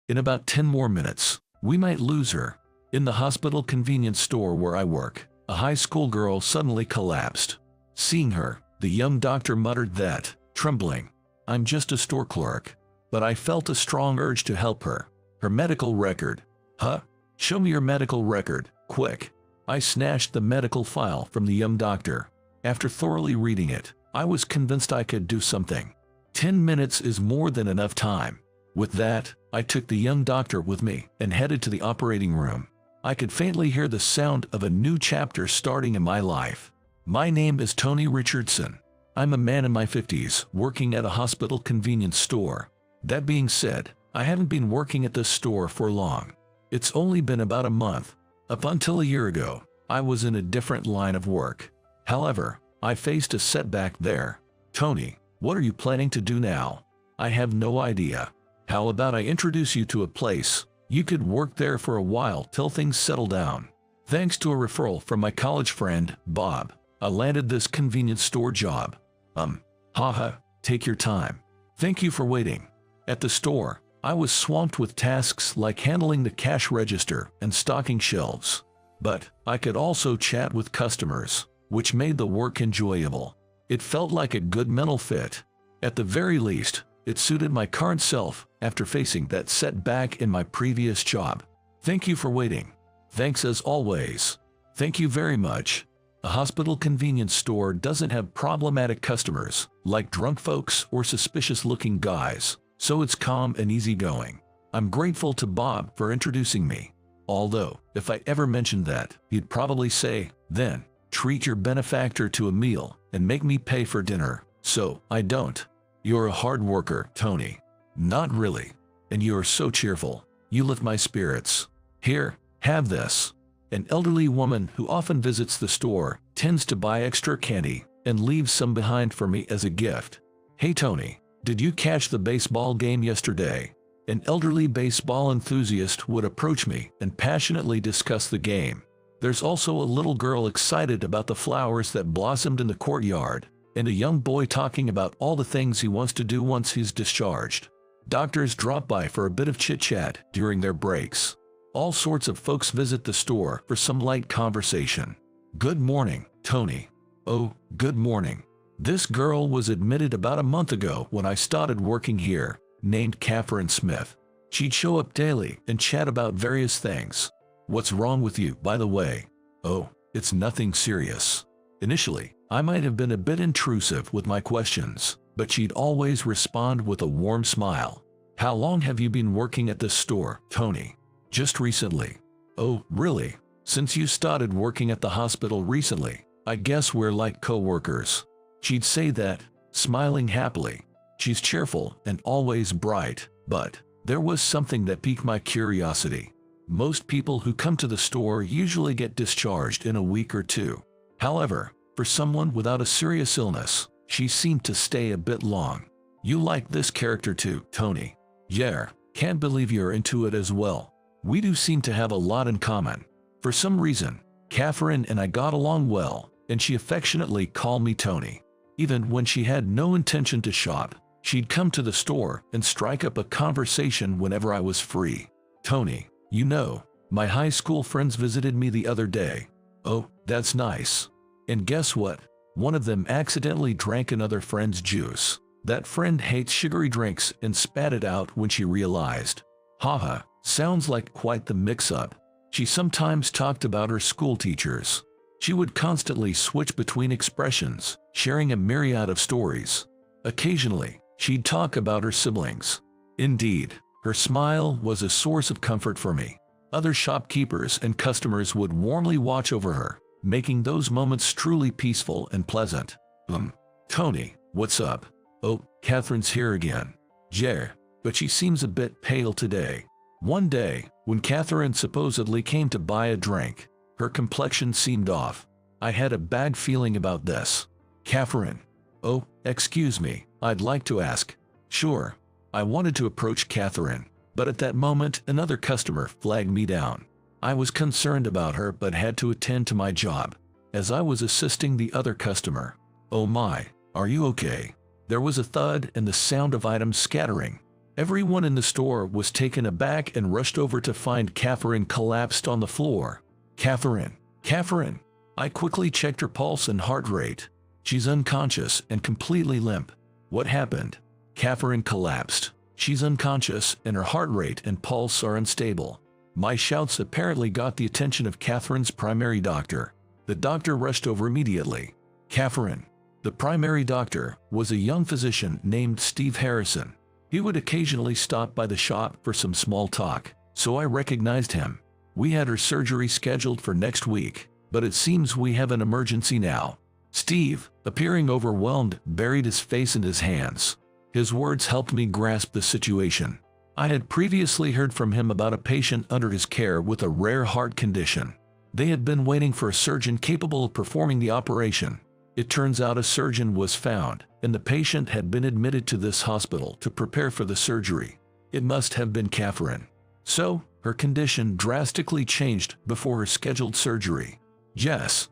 In about 10 more minutes, we might lose her. In the hospital convenience store where I work, a high school girl suddenly collapsed. Seeing her, the young doctor muttered that, trembling, "I'm just a store clerk." But I felt a strong urge to help her. Her medical record. Huh? Show me your medical record, quick. I snatched the medical file from the young doctor. After thoroughly reading it, I was convinced I could do something. 10 minutes is more than enough time. With that, I took the young doctor with me and headed to the operating room. I could faintly hear the sound of a new chapter starting in my life. My name is Tony Richardson. I'm a man in my 50s working at a hospital convenience store. That being said, I haven't been working at this store for long. It's only been about a month. Up until a year ago, I was in a different line of work. However, I faced a setback there. Tony, what are you planning to do now? I have no idea. How about I introduce you to a place? You could work there for a while till things settle down. Thanks to a referral from my college friend, Bob, I landed this convenience store job. Haha, take your time. Thank you for waiting. At the store, I was swamped with tasks like handling the cash register and stocking shelves. But I could also chat with customers, which made the work enjoyable. It felt like a good mental fit. At the very least, it suited my current self after facing that setback in my previous job. Thank you for waiting. Thanks as always. Thank you very much. A hospital convenience store doesn't have problematic customers, like drunk folks or suspicious-looking guys, so it's calm and easygoing. I'm grateful to Bob for introducing me. Although, if I ever mentioned that, he'd probably say, "Then, treat your benefactor to a meal and make me pay for dinner." So, I don't. You're a hard worker, Tony. Not really. And you're so cheerful. You lift my spirits. Here, have this. An elderly woman who often visits the store tends to buy extra candy and leaves some behind for me as a gift. Hey Tony, did you catch the baseball game yesterday? An elderly baseball enthusiast would approach me and passionately discuss the game. There's also a little girl excited about the flowers that blossomed in the courtyard, and a young boy talking about all the things he wants to do once he's discharged. Doctors drop by for a bit of chit-chat during their breaks. All sorts of folks visit the store for some light conversation. Good morning, Tony. Oh, good morning. This girl was admitted about a month ago when I started working here, named Catherine Smith. She'd show up daily and chat about various things. What's wrong with you, by the way? Oh, it's nothing serious. Initially, I might have been a bit intrusive with my questions, but she'd always respond with a warm smile. How long have you been working at this store, Tony? Just recently. Oh, really? Since you started working at the hospital recently, I guess we're like co-workers. She'd say that, smiling happily. She's cheerful and always bright, but there was something that piqued my curiosity. Most people who come to the store usually get discharged in a week or two. However, for someone without a serious illness, she seemed to stay a bit long. You like this character too, Tony? Yeah, can't believe you're into it as well. We do seem to have a lot in common. For some reason, Catherine and I got along well, and she affectionately called me Tony. Even when she had no intention to shop, she'd come to the store and strike up a conversation whenever I was free. Tony, you know, my high school friends visited me the other day. Oh, that's nice. And guess what? One of them accidentally drank another friend's juice. That friend hates sugary drinks and spat it out when she realized. Haha, sounds like quite the mix-up. She sometimes talked about her school teachers. She would constantly switch between expressions, sharing a myriad of stories. Occasionally, she'd talk about her siblings. Indeed, her smile was a source of comfort for me. Other shopkeepers and customers would warmly watch over her, making those moments truly peaceful and pleasant. Tony, what's up? Oh, Catherine's here again. Yeah, but she seems a bit pale today. One day, when Catherine supposedly came to buy a drink, her complexion seemed off. I had a bad feeling about this. Catherine. Oh, excuse me, I'd like to ask. Sure. I wanted to approach Catherine, but at that moment another customer flagged me down. I was concerned about her but had to attend to my job. As I was assisting the other customer. Oh my, are you okay? There was a thud and the sound of items scattering. Everyone in the store was taken aback and rushed over to find Catherine collapsed on the floor. Catherine! Catherine! I quickly checked her pulse and heart rate. She's unconscious and completely limp. What happened? Catherine collapsed. She's unconscious and her heart rate and pulse are unstable. My shouts apparently got the attention of Catherine's primary doctor. The doctor rushed over immediately. Catherine. The primary doctor was a young physician named Steve Harrison. He would occasionally stop by the shop for some small talk, so I recognized him. We had her surgery scheduled for next week, but it seems we have an emergency now. Steve, appearing overwhelmed, buried his face in his hands. His words helped me grasp the situation. I had previously heard from him about a patient under his care with a rare heart condition. They had been waiting for a surgeon capable of performing the operation. It turns out a surgeon was found, and the patient had been admitted to this hospital to prepare for the surgery. It must have been Catherine. So, her condition drastically changed before her scheduled surgery. Yes.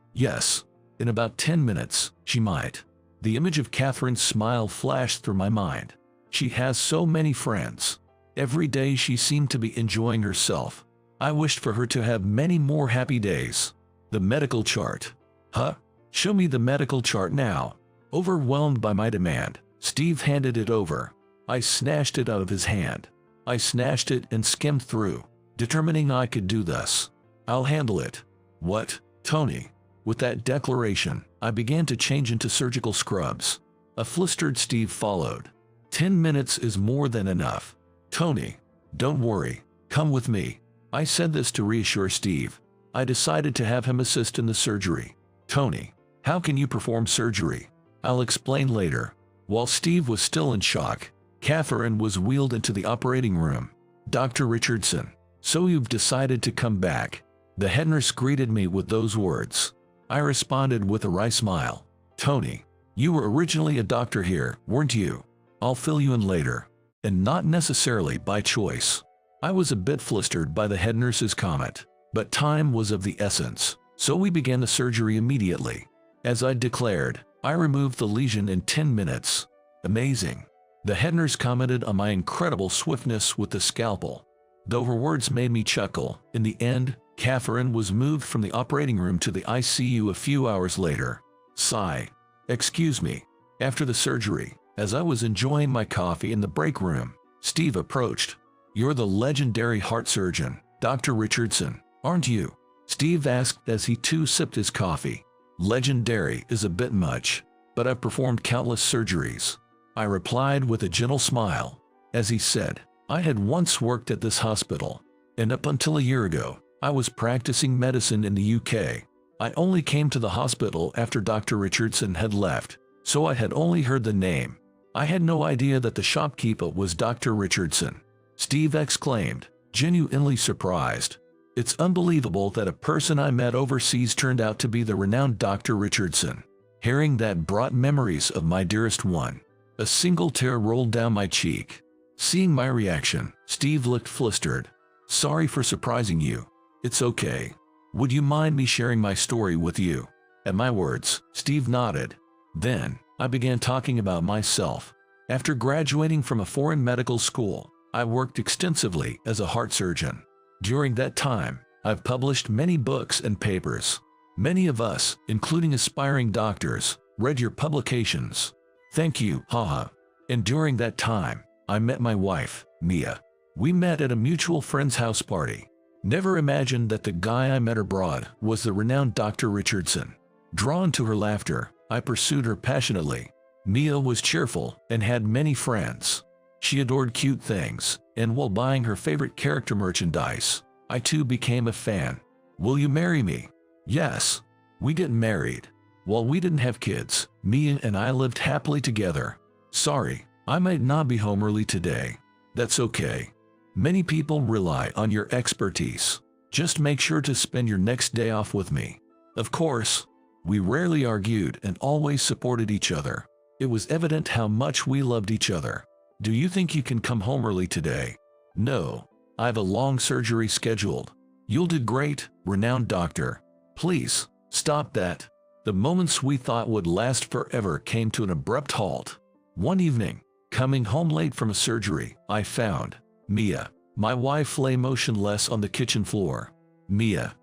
In about 10 minutes, she might. The image of Catherine's smile flashed through my mind. She has so many friends. Every day she seemed to be enjoying herself. I wished for her to have many more happy days. The medical chart. Huh? Show me the medical chart now. Overwhelmed by my demand, Steve handed it over. I snatched it out of his hand. I snatched it and skimmed through, determining I could do this. I'll handle it. What, Tony? With that declaration, I began to change into surgical scrubs. A flustered Steve followed. 10 minutes is more than enough. Tony, don't worry. Come with me. I said this to reassure Steve. I decided to have him assist in the surgery. Tony, how can you perform surgery? I'll explain later. While Steve was still in shock, Catherine was wheeled into the operating room. Dr. Richardson, so you've decided to come back. The head nurse greeted me with those words. I responded with a wry smile. Tony, you were originally a doctor here, weren't you? I'll fill you in later. And not necessarily by choice. I was a bit flustered by the head nurse's comment, but time was of the essence, so we began the surgery immediately. As I declared, I removed the lesion in 10 minutes. Amazing. The head nurse commented on my incredible swiftness with the scalpel. Though her words made me chuckle, in the end, Catherine was moved from the operating room to the ICU a few hours later. Sigh. Excuse me. After the surgery, as I was enjoying my coffee in the break room, Steve approached. You're the legendary heart surgeon, Dr. Richardson, aren't you? Steve asked as he too sipped his coffee. Legendary is a bit much, but I've performed countless surgeries. I replied with a gentle smile. As he said, I had once worked at this hospital, and up until a year ago, I was practicing medicine in the UK. I only came to the hospital after Dr. Richardson had left, so I had only heard the name. I had no idea that the shopkeeper was Dr. Richardson. Steve exclaimed, genuinely surprised. It's unbelievable that a person I met overseas turned out to be the renowned Dr. Richardson. Hearing that brought memories of my dearest one. A single tear rolled down my cheek. Seeing my reaction, Steve looked flustered. Sorry for surprising you. It's okay. Would you mind me sharing my story with you? At my words, Steve nodded. Then, I began talking about myself. After graduating from a foreign medical school, I worked extensively as a heart surgeon. During that time, I've published many books and papers. Many of us, including aspiring doctors, read your publications. Thank you, haha. And during that time, I met my wife, Mia. We met at a mutual friend's house party. Never imagined that the guy I met abroad was the renowned Dr. Richardson. Drawn to her laughter, I pursued her passionately. Mia was cheerful and had many friends. She adored cute things, and while buying her favorite character merchandise, I too became a fan. Will you marry me? Yes. We get married. While we didn't have kids, Mia and I lived happily together. Sorry, I might not be home early today. That's okay. Many people rely on your expertise. Just make sure to spend your next day off with me. Of course, we rarely argued and always supported each other. It was evident how much we loved each other. Do you think you can come home early today? No. I have a long surgery scheduled. You'll do great, renowned doctor. Please, stop that. The moments we thought would last forever came to an abrupt halt. One evening, Coming home late from a surgery, I found Mia, my wife, lay motionless on the kitchen floor. Mia.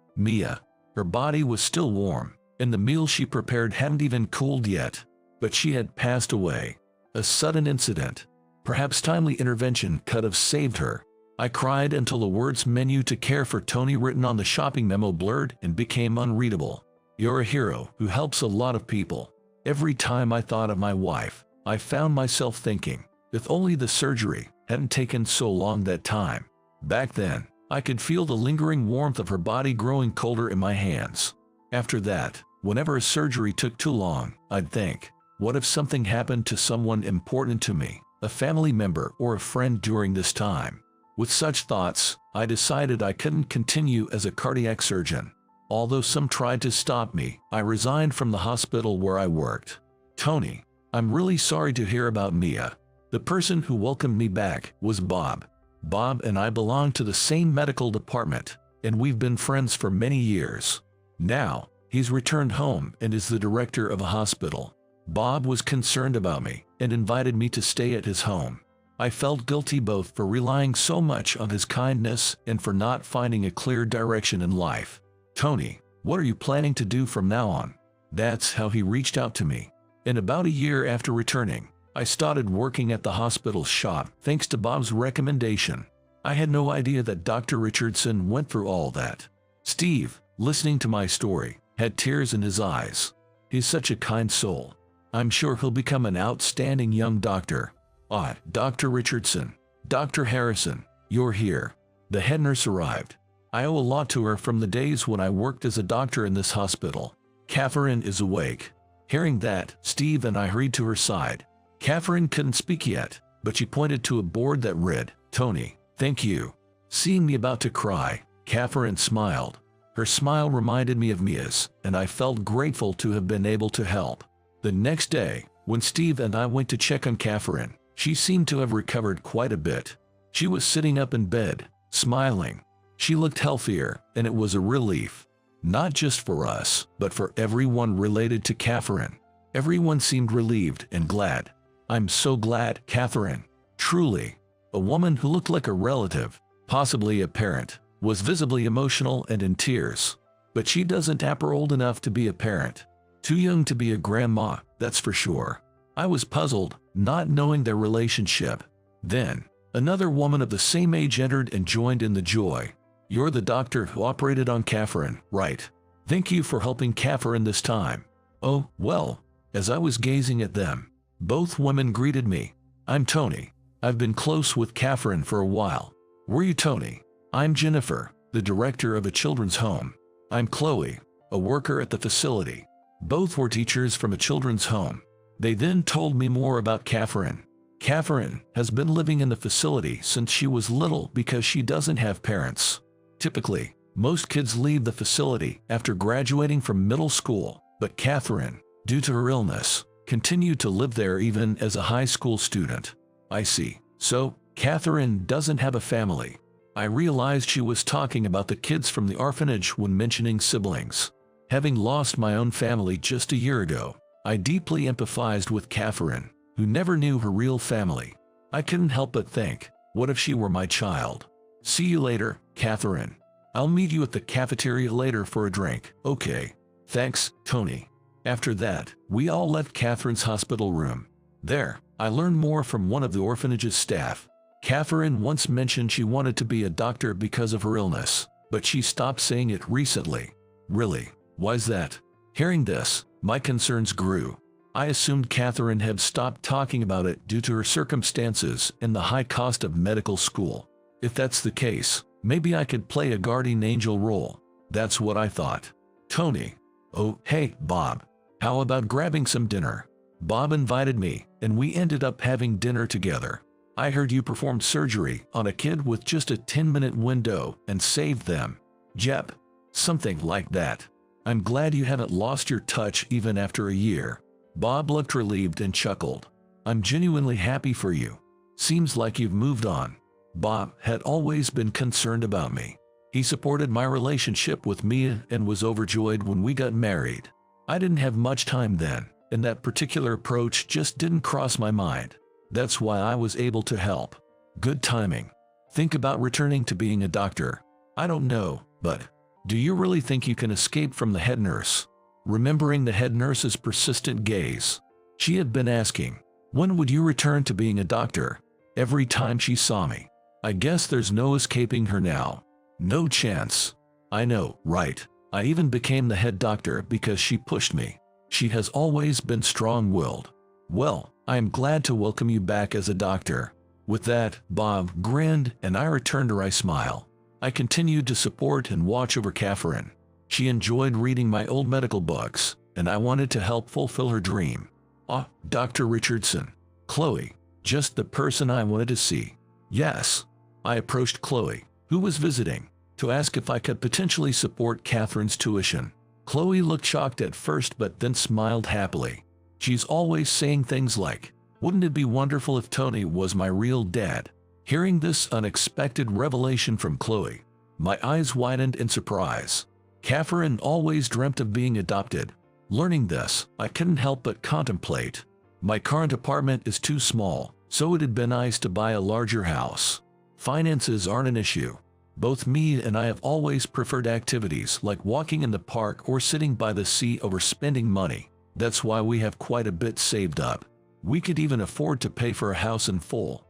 Her body was still warm, and the meal she prepared hadn't even cooled yet. But she had passed away. A sudden incident, perhaps timely intervention, could have saved her. I cried until the words "menu to care for Tony" written on the shopping memo blurred and became unreadable. You're a hero who helps a lot of people. Every time I thought of my wife, I found myself thinking, if only the surgery hadn't taken so long that time. Back then, I could feel the lingering warmth of her body growing colder in my hands. After that, whenever a surgery took too long, I'd think, what if something happened to someone important to me, a family member or a friend during this time? With such thoughts, I decided I couldn't continue as a cardiac surgeon. Although some tried to stop me, I resigned from the hospital where I worked. Tony, I'm really sorry to hear about Mia. The person who welcomed me back was Bob. Bob and I belong to the same medical department, and we've been friends for many years. Now, he's returned home and is the director of a hospital. Bob was concerned about me and invited me to stay at his home. I felt guilty both for relying so much on his kindness and for not finding a clear direction in life. Tony, what are you planning to do from now on? That's how he reached out to me. And about a year after returning, I started working at the hospital shop thanks to Bob's recommendation. I had no idea that Dr. Richardson went through all that. Steve, listening to my story, had tears in his eyes. He's such a kind soul. I'm sure he'll become an outstanding young doctor. Dr. Richardson, Dr. Harrison, you're here. The head nurse arrived. I owe a lot to her from the days when I worked as a doctor in this hospital. Catherine is awake. Hearing that, Steve and I hurried to her side. Catherine couldn't speak yet, but she pointed to a board that read, "Tony, thank you." Seeing me about to cry, Catherine smiled. Her smile reminded me of Mia's, and I felt grateful to have been able to help. The next day, when Steve and I went to check on Catherine, she seemed to have recovered quite a bit. She was sitting up in bed, smiling. She looked healthier, and it was a relief. Not just for us, but for everyone related to Catherine. Everyone seemed relieved and glad. I'm so glad, Catherine. Truly. A woman who looked like a relative, possibly a parent, was visibly emotional and in tears. But she doesn't appear old enough to be a parent. Too young to be a grandma, that's for sure. I was puzzled, not knowing their relationship. Then, another woman of the same age entered and joined in the joy. You're the doctor who operated on Catherine, right? Thank you for helping Catherine this time. Oh, well. As I was gazing at them, both women greeted me. I'm Tony. I've been close with Catherine for a while. Were you Tony? I'm Jennifer, the director of a children's home. I'm Chloe, a worker at the facility. Both were teachers from a children's home. They then told me more about Catherine. Catherine has been living in the facility since she was little because she doesn't have parents. Typically, most kids leave the facility after graduating from middle school, but Catherine, due to her illness, continued to live there even as a high school student. I see. So, Catherine doesn't have a family. I realized she was talking about the kids from the orphanage when mentioning siblings. Having lost my own family just a year ago, I deeply empathized with Catherine, who never knew her real family. I couldn't help but think, what if she were my child? See you later, Catherine. I'll meet you at the cafeteria later for a drink. Okay. Thanks, Tony. After that, we all left Catherine's hospital room. There, I learned more from one of the orphanage's staff. Catherine once mentioned she wanted to be a doctor because of her illness, but she stopped saying it recently. Really? Why's that? Hearing this, my concerns grew. I assumed Catherine had stopped talking about it due to her circumstances and the high cost of medical school. If that's the case, maybe I could play a guardian angel role. That's what I thought. Tony. Oh, hey, Bob. How about grabbing some dinner? Bob invited me, and we ended up having dinner together. I heard you performed surgery on a kid with just a 10-minute window and saved them. Yep. Something like that. I'm glad you haven't lost your touch even after a year. Bob looked relieved and chuckled. I'm genuinely happy for you. Seems like you've moved on. Bob had always been concerned about me. He supported my relationship with Mia and was overjoyed when we got married. I didn't have much time then, and that particular approach just didn't cross my mind. That's why I was able to help. Good timing. Think about returning to being a doctor. I don't know, but do you really think you can escape from the head nurse? Remembering the head nurse's persistent gaze, she had been asking, when would you return to being a doctor? Every time she saw me. I guess there's no escaping her now. No chance. I know, right? I even became the head doctor because she pushed me. She has always been strong-willed. Well, I am glad to welcome you back as a doctor. With that, Bob grinned and I returned her smile. I continued to support and watch over Catherine. She enjoyed reading my old medical books, and I wanted to help fulfill her dream. Ah, Dr. Richardson. Chloe. Just the person I wanted to see. Yes. I approached Chloe, who was visiting, to ask if I could potentially support Catherine's tuition. Chloe looked shocked at first but then smiled happily. She's always saying things like, wouldn't it be wonderful if Tony was my real dad? Hearing this unexpected revelation from Chloe, my eyes widened in surprise. Catherine always dreamt of being adopted. Learning this, I couldn't help but contemplate. My current apartment is too small, so it'd be nice to buy a larger house. Finances aren't an issue. Both me and I have always preferred activities like walking in the park or sitting by the sea over spending money. That's why we have quite a bit saved up. We could even afford to pay for a house in full.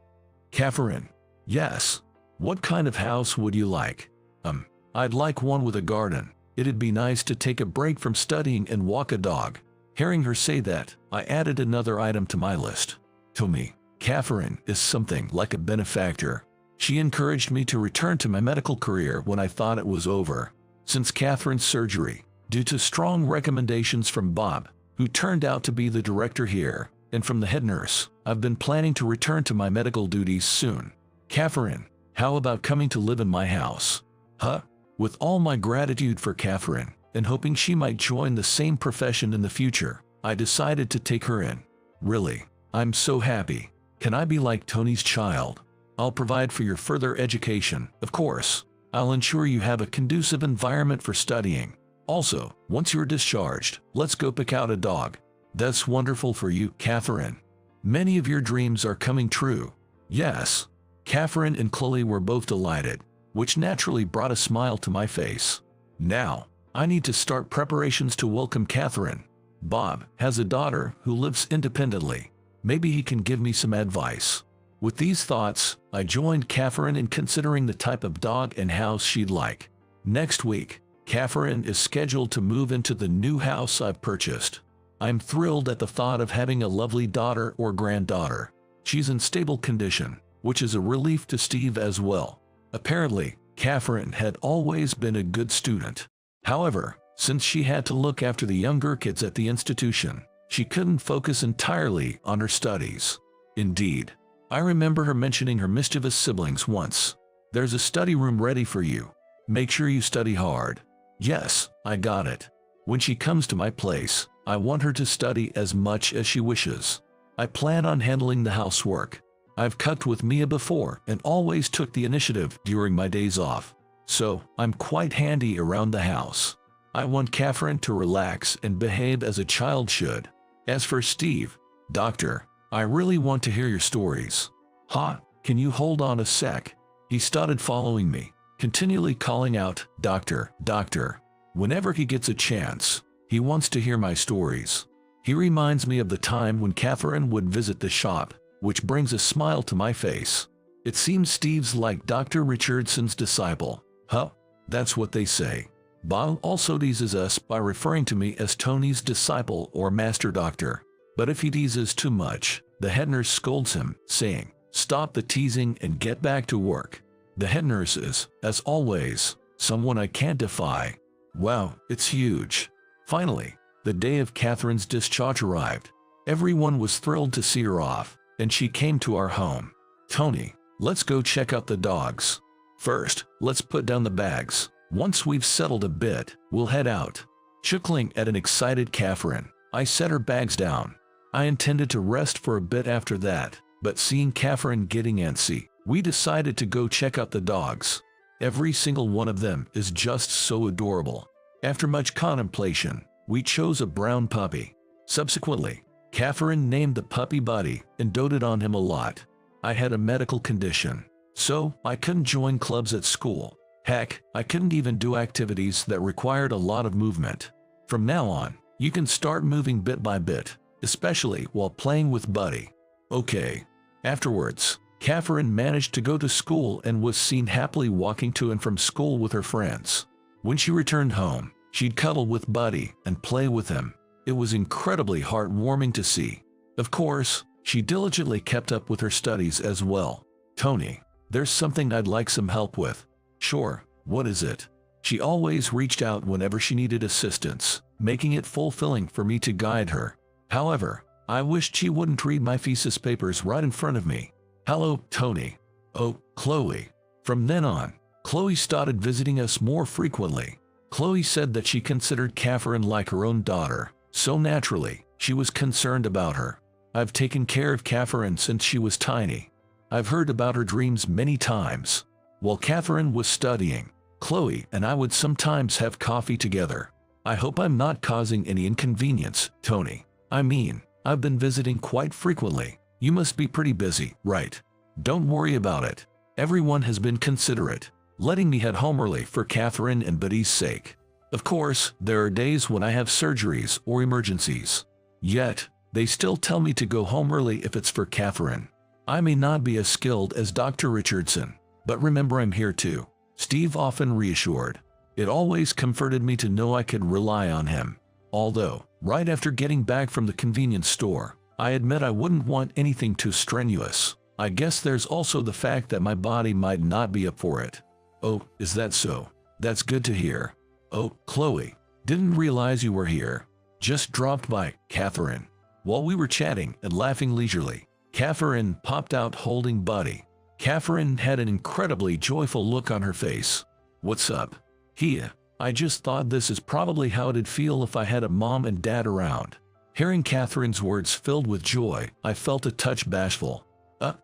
Catherine. Yes. What kind of house would you like? I'd like one with a garden. It'd be nice to take a break from studying and walk a dog. Hearing her say that, I added another item to my list. To me, Catherine is something like a benefactor. She encouraged me to return to my medical career when I thought it was over. Since Catherine's surgery, due to strong recommendations from Bob, who turned out to be the director here, and from the head nurse, I've been planning to return to my medical duties soon. Catherine, how about coming to live in my house? Huh? With all my gratitude for Catherine, and hoping she might join the same profession in the future, I decided to take her in. Really, I'm so happy. Can I be like Tony's child? I'll provide for your further education, of course. I'll ensure you have a conducive environment for studying. Also, once you're discharged, let's go pick out a dog. That's wonderful for you, Catherine. Many of your dreams are coming true. Yes. Catherine and Chloe were both delighted, which naturally brought a smile to my face. Now, I need to start preparations to welcome Catherine. Bob has a daughter who lives independently. Maybe he can give me some advice. With these thoughts, I joined Catherine in considering the type of dog and house she'd like. Next week, Catherine is scheduled to move into the new house I've purchased. I'm thrilled at the thought of having a lovely daughter or granddaughter. She's in stable condition, which is a relief to Steve as well. Apparently, Catherine had always been a good student. However, since she had to look after the younger kids at the institution, she couldn't focus entirely on her studies. Indeed, I remember her mentioning her mischievous siblings once. There's a study room ready for you. Make sure you study hard. Yes, I got it. When she comes to my place, I want her to study as much as she wishes. I plan on handling the housework. I've cooked with Mia before and always took the initiative during my days off, so I'm quite handy around the house. I want Catherine to relax and behave as a child should. As for Steve, Doctor, I really want to hear your stories. Can you hold on a sec? He started following me, continually calling out, Doctor, Doctor. Whenever he gets a chance, he wants to hear my stories. He reminds me of the time when Catherine would visit the shop, which brings a smile to my face. It seems Steve's like Dr. Richardson's disciple. That's what they say. Bob also teases us by referring to me as Tony's disciple or master doctor. But if he teases too much, the head nurse scolds him, saying, stop the teasing and get back to work. The head nurse is, as always, someone I can't defy. Wow, it's huge. Finally, the day of Catherine's discharge arrived. Everyone was thrilled to see her off, and she came to our home. Tony, let's go check out the dogs. First, let's put down the bags. Once we've settled a bit, we'll head out. Chuckling at an excited Catherine, I set her bags down. I intended to rest for a bit after that, but seeing Catherine getting antsy, we decided to go check out the dogs. Every single one of them is just so adorable. After much contemplation, we chose a brown puppy. Subsequently, Catherine named the puppy Buddy and doted on him a lot. I had a medical condition, so I couldn't join clubs at school. Heck, I couldn't even do activities that required a lot of movement. From now on, you can start moving bit by bit, especially while playing with Buddy. Okay. Afterwards, Catherine managed to go to school and was seen happily walking to and from school with her friends. When she returned home, she'd cuddle with Buddy and play with him. It was incredibly heartwarming to see. Of course, she diligently kept up with her studies as well. Tony, there's something I'd like some help with. Sure, what is it? She always reached out whenever she needed assistance, making it fulfilling for me to guide her. However, I wished she wouldn't read my thesis papers right in front of me. Hello, Tony. Oh, Chloe. From then on, Chloe started visiting us more frequently. Chloe said that she considered Catherine like her own daughter, so naturally, she was concerned about her. I've taken care of Catherine since she was tiny. I've heard about her dreams many times. While Catherine was studying, Chloe and I would sometimes have coffee together. I hope I'm not causing any inconvenience, Tony. I mean, I've been visiting quite frequently. You must be pretty busy, right? Don't worry about it. Everyone has been considerate, letting me head home early for Catherine and Buddy's sake. Of course, there are days when I have surgeries or emergencies. Yet, they still tell me to go home early if it's for Catherine. I may not be as skilled as Dr. Richardson, but remember I'm here too, Steve often reassured. It always comforted me to know I could rely on him. Although, right after getting back from the convenience store, I admit I wouldn't want anything too strenuous. I guess there's also the fact that my body might not be up for it. Oh, is that so? That's good to hear. Oh, Chloe, didn't realize you were here. Just dropped by, Catherine. While we were chatting and laughing leisurely, Catherine popped out holding Buddy. Catherine had an incredibly joyful look on her face. What's up? Here. I just thought this is probably how it'd feel if I had a mom and dad around. Hearing Catherine's words filled with joy, I felt a touch bashful.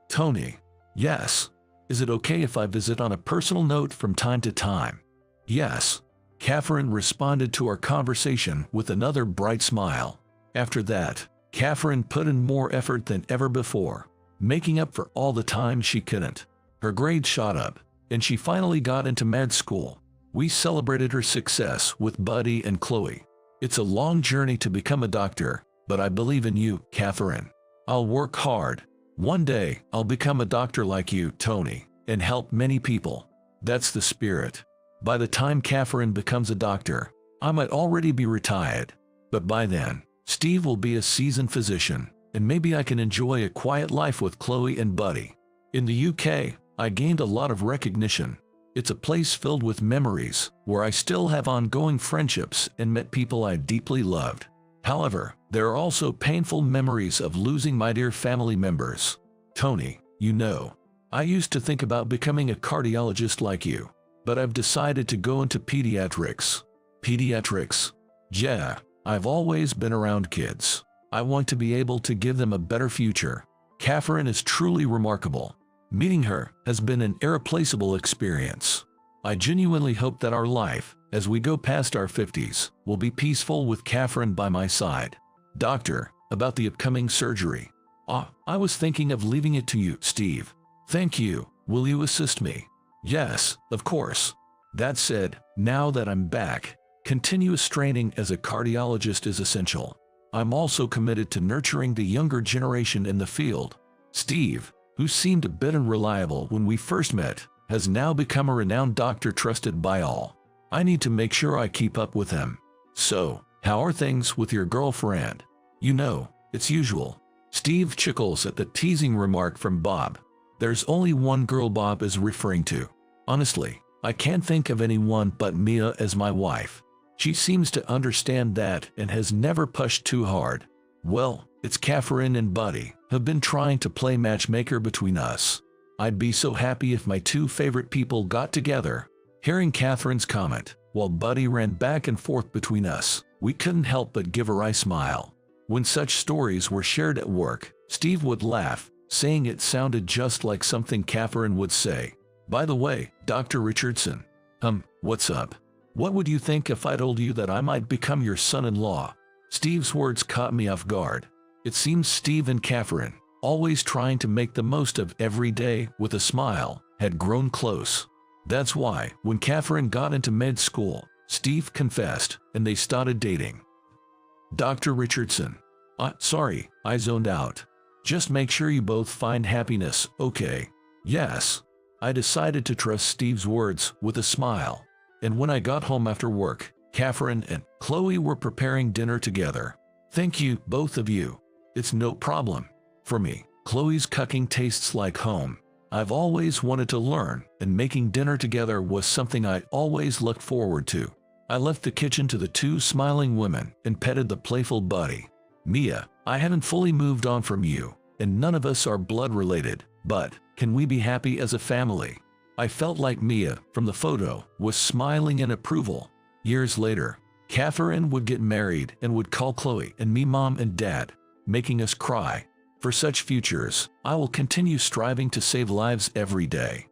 Tony. Yes. Is it okay if I visit on a personal note from time to time? Yes. Catherine responded to our conversation with another bright smile. After that, Catherine put in more effort than ever before, making up for all the time she couldn't. Her grades shot up, and she finally got into med school. We celebrated her success with Buddy and Chloe. It's a long journey to become a doctor, but I believe in you, Catherine. I'll work hard. One day, I'll become a doctor like you, Tony, and help many people. That's the spirit. By the time Catherine becomes a doctor, I might already be retired. But by then, Steve will be a seasoned physician, and maybe I can enjoy a quiet life with Chloe and Buddy. In the UK, I gained a lot of recognition. It's a place filled with memories, where I still have ongoing friendships and met people I deeply loved. However, there are also painful memories of losing my dear family members. Tony, you know, I used to think about becoming a cardiologist like you, but I've decided to go into pediatrics. Pediatrics? Yeah, I've always been around kids. I want to be able to give them a better future. Catherine is truly remarkable. Meeting her has been an irreplaceable experience. I genuinely hope that our life, as we go past our 50s, will be peaceful with Catherine by my side. Doctor, about the upcoming surgery. I was thinking of leaving it to you, Steve. Thank you. Will you assist me? Yes, of course. That said, now that I'm back, continuous training as a cardiologist is essential. I'm also committed to nurturing the younger generation in the field. Steve, who seemed a bit unreliable when we first met, has now become a renowned doctor trusted by all. I need to make sure I keep up with him. So, how are things with your girlfriend? You know, it's usual. Steve chuckles at the teasing remark from Bob. There's only one girl Bob is referring to. Honestly, I can't think of anyone but Mia as my wife. She seems to understand that and has never pushed too hard. Well, it's Catherine and Buddy have been trying to play matchmaker between us. I'd be so happy if my two favorite people got together. Hearing Catherine's comment, while Buddy ran back and forth between us, we couldn't help but give a wry smile. When such stories were shared at work, Steve would laugh, saying it sounded just like something Catherine would say. By the way, Dr. Richardson. What's up? What would you think if I told you that I might become your son-in-law? Steve's words caught me off guard. It seems Steve and Catherine, always trying to make the most of every day with a smile, had grown close. That's why, when Catherine got into med school, Steve confessed, and they started dating. Dr. Richardson. Sorry, I zoned out. Just make sure you both find happiness, okay? Yes. I decided to trust Steve's words with a smile. And when I got home after work, Catherine and Chloe were preparing dinner together. Thank you, both of you. It's no problem. For me, Chloe's cooking tastes like home. I've always wanted to learn, and making dinner together was something I always looked forward to. I left the kitchen to the two smiling women and petted the playful buddy. Mia, I haven't fully moved on from you, and none of us are blood related, but can we be happy as a family? I felt like Mia, from the photo, was smiling in approval. Years later, Catherine would get married and would call Chloe and me mom and dad, making us cry. For such futures, I will continue striving to save lives every day.